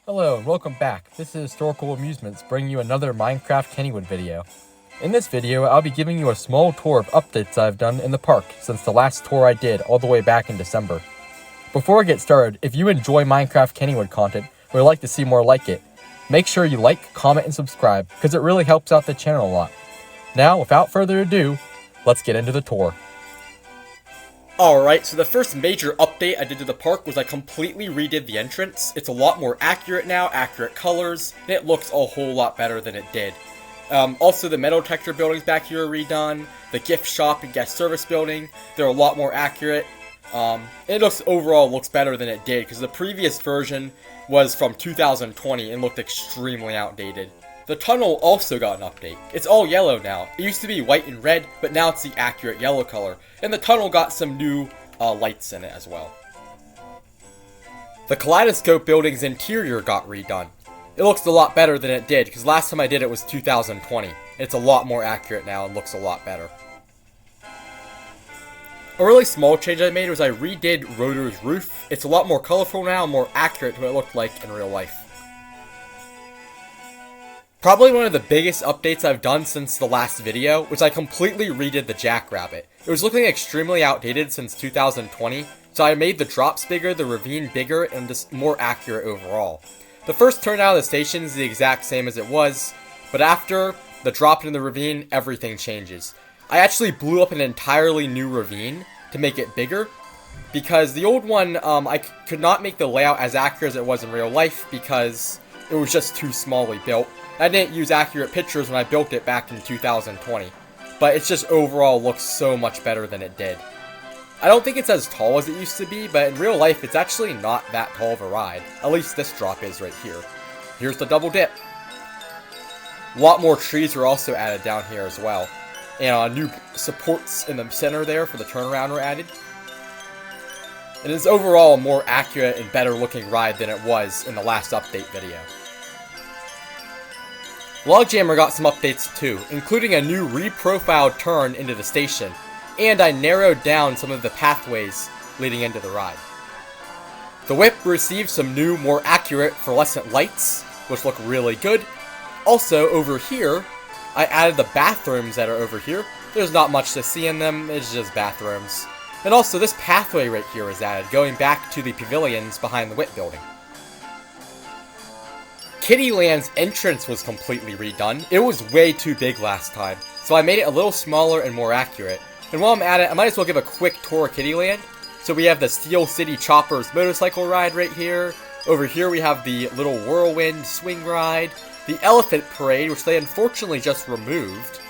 Hello and welcome back. This is Historical Amusements bringing you another Minecraft Kennywood video. In this video, I'll be giving you a small tour of updates I've done in the park since the last tour I did all the way back in December. Before I get started, if you enjoy Minecraft Kennywood content or would like to see more like it, make sure you like, comment, and subscribe because it really helps out the channel a lot. Now, without further ado, let's get into the tour. Alright, so the first major update I did to the park was I completely redid the entrance. It's a lot more accurate now, accurate colors, and it looks a whole lot better than it did. Also, the metal detector buildings back here are redone, the gift shop and guest service building, they're a lot more accurate. It overall looks better than it did, because the previous version was from 2020 and looked extremely outdated. The tunnel also got an update. It's all yellow now. It used to be white and red, but now it's the accurate yellow color. And the tunnel got some new lights in it as well. The Kaleidoscope building's interior got redone. It looks a lot better than it did, because last time I did it was 2020. It's a lot more accurate now and looks a lot better. A really small change I made was I redid Rotor's roof. It's a lot more colorful now and more accurate to what it looked like in real life. Probably one of the biggest updates I've done since the last video was I completely redid the Jackrabbit. It was looking extremely outdated since 2020, so I made the drops bigger, the ravine bigger, and just more accurate overall. The first turn out of the station is the exact same as it was, but after the drop into the ravine, everything changes. I actually blew up an entirely new ravine to make it bigger, because the old one, I could not make the layout as accurate as it was in real life because it was just too smallly built. I didn't use accurate pictures when I built it back in 2020, but it just overall looks so much better than it did. I don't think it's as tall as it used to be, but in real life it's actually not that tall of a ride. At least this drop is right here. Here's the double dip. A lot more trees were also added down here as well. And new supports in the center there for the turnaround were added. And it's overall a more accurate and better looking ride than it was in the last update video. Logjammer got some updates too, including a new reprofiled turn into the station, and I narrowed down some of the pathways leading into the ride. The Whip received some new, more accurate fluorescent lights, which look really good. Also, over here, I added the bathrooms that are over here. There's not much to see in them, it's just bathrooms. And also, this pathway right here is added, going back to the pavilions behind the Whip building. Kittyland's entrance was completely redone. It was way too big last time, so I made it a little smaller and more accurate. And while I'm at it, I might as well give a quick tour of Kittyland. So we have the Steel City Choppers motorcycle ride right here. Over here we have the little Whirlwind swing ride. The Elephant Parade, which they unfortunately just removed.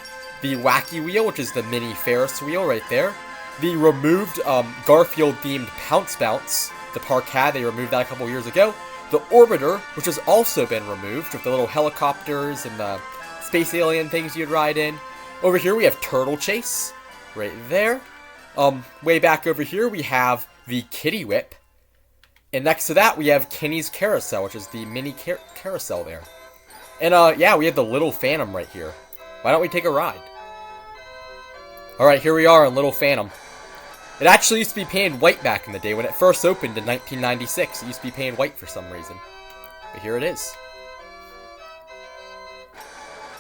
The Wacky Wheel, which is the mini Ferris wheel right there. The removed Garfield-themed Pounce Bounce. The park had, they removed that a couple years ago. The Orbiter, which has also been removed, with the little helicopters and the space alien things you'd ride in. Over here we have Turtle Chase, right there. Way back over here we have the Kitty Whip. And next to that we have Kenny's Carousel, which is the mini carousel there. And yeah, we have the Little Phantom right here. Why don't we take a ride? Alright, here we are in Little Phantom. It actually used to be painted white back in the day. When it first opened in 1996, it used to be painted white for some reason. But here it is.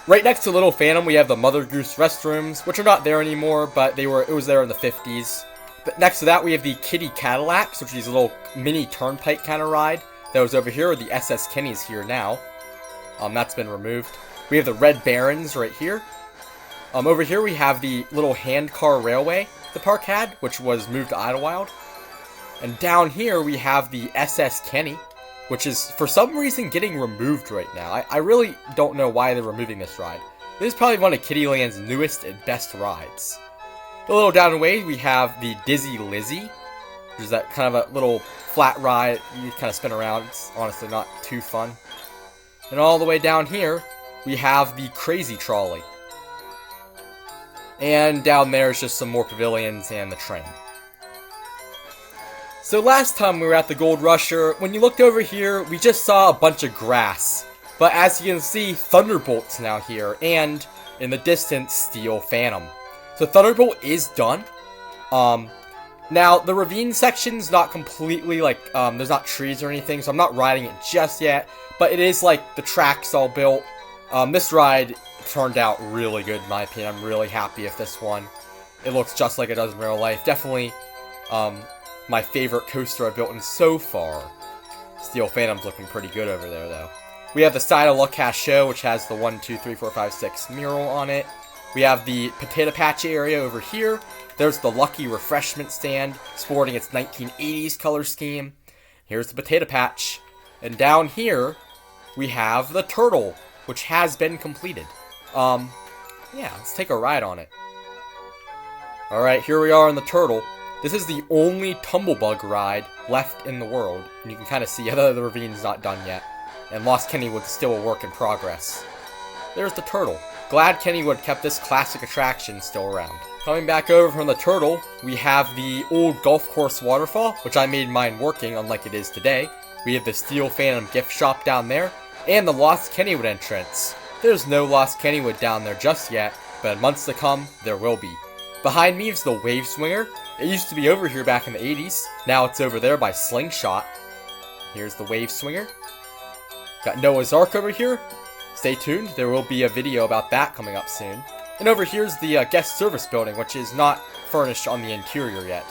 Right next to Little Phantom, we have the Mother Goose restrooms, which are not there anymore, but it was there in the 50s. But next to that, we have the Kitty Cadillacs, which is a little mini turnpike kind of ride. That was over here, the SS Kenny's here now. That's been removed. We have the Red Barons right here. Over here, we have the little handcar railway the park had, which was moved to Idlewild. And down here we have the SS Kenny, which is for some reason getting removed right now. I really don't know why they're removing this ride. This is probably one of Kittyland's newest and best rides. A little down the way we have the Dizzy Lizzy, which is that kind of a little flat ride you kind of spin around. It's honestly not too fun. And all the way down here we have the Crazy Trolley. And down there is just some more pavilions and the train. So last time we were at the Gold Rusher, when you looked over here, we just saw a bunch of grass. But as you can see, Thunderbolt's now here, and in the distance, Steel Phantom. So Thunderbolt is done. Now, the ravine section's not completely, like, there's not trees or anything, so I'm not riding it just yet, but it is, like, the track's all built. This ride turned out really good, in my opinion. I'm really happy with this one. It looks just like it does in real life. Definitely, my favorite coaster I've built in so far. Steel Phantom's looking pretty good over there, though. We have the Side of Luck Show, which has the 1, 2, 3, 4, 5, 6 mural on it. We have the Potato Patch area over here. There's the Lucky Refreshment Stand, sporting its 1980s color scheme. Here's the Potato Patch. And down here, we have the Turtle, which has been completed. Yeah, let's take a ride on it. Alright, here we are in the Turtle. This is the only Tumblebug ride left in the world. And you can kind of see the ravine's not done yet. And Lost Kennywood's still a work in progress. There's the Turtle. Glad Kennywood kept this classic attraction still around. Coming back over from the Turtle, we have the old golf course waterfall, which I made mine working unlike it is today. We have the Steel Phantom gift shop down there, and the Lost Kennywood entrance. There's no Lost Kennywood down there just yet, but in months to come, there will be. Behind me is the Wave Swinger. It used to be over here back in the 80s. Now it's over there by Slingshot. Here's the Wave Swinger. Got Noah's Ark over here. Stay tuned, there will be a video about that coming up soon. And over here's the guest service building, which is not furnished on the interior yet.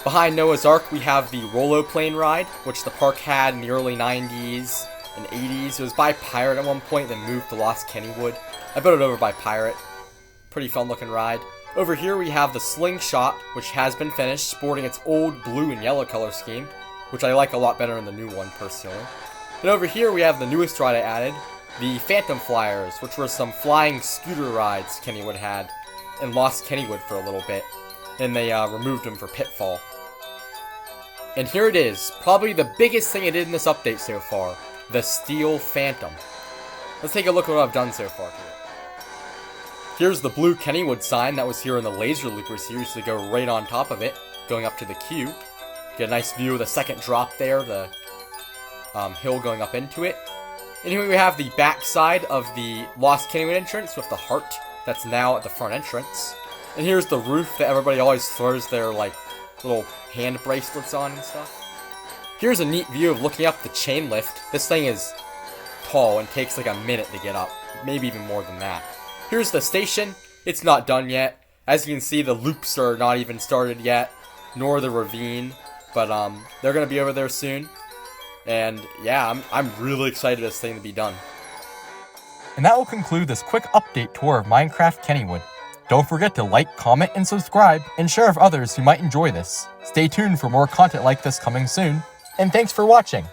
Behind Noah's Ark, we have the Rolloplane ride, which the park had in the early 90s and 80s. It was by Pirate at one point, then moved to Lost Kennywood. I built it over by Pirate. Pretty fun looking ride. Over here we have the Slingshot, which has been finished, sporting its old blue and yellow color scheme, which I like a lot better than the new one personally. And over here we have the newest ride I added, the Phantom Flyers, which were some flying scooter rides Kennywood had and Lost Kennywood for a little bit. And they removed them for Pitfall. And here it is, probably the biggest thing I did in this update so far, the Steel Phantom. Let's take a look at what I've done so far here. Here's the blue Kennywood sign that was here in the Laser Looper series, to go right on top of it, going up to the queue. Get a nice view of the second drop there, the hill going up into it. And here we have the back side of the Lost Kennywood entrance with the heart that's now at the front entrance. And here's the roof that everybody always throws their like little hand bracelets on and stuff. Here's a neat view of looking up the chain lift. This thing is tall and takes like a minute to get up, maybe even more than that. Here's the station. It's not done yet. As you can see, the loops are not even started yet, nor the ravine, but they're gonna be over there soon. And yeah, I'm really excited for this thing to be done. And that will conclude this quick update tour of Minecraft Kennywood. Don't forget to like, comment, and subscribe, and share with others who might enjoy this. Stay tuned for more content like this coming soon, and thanks for watching!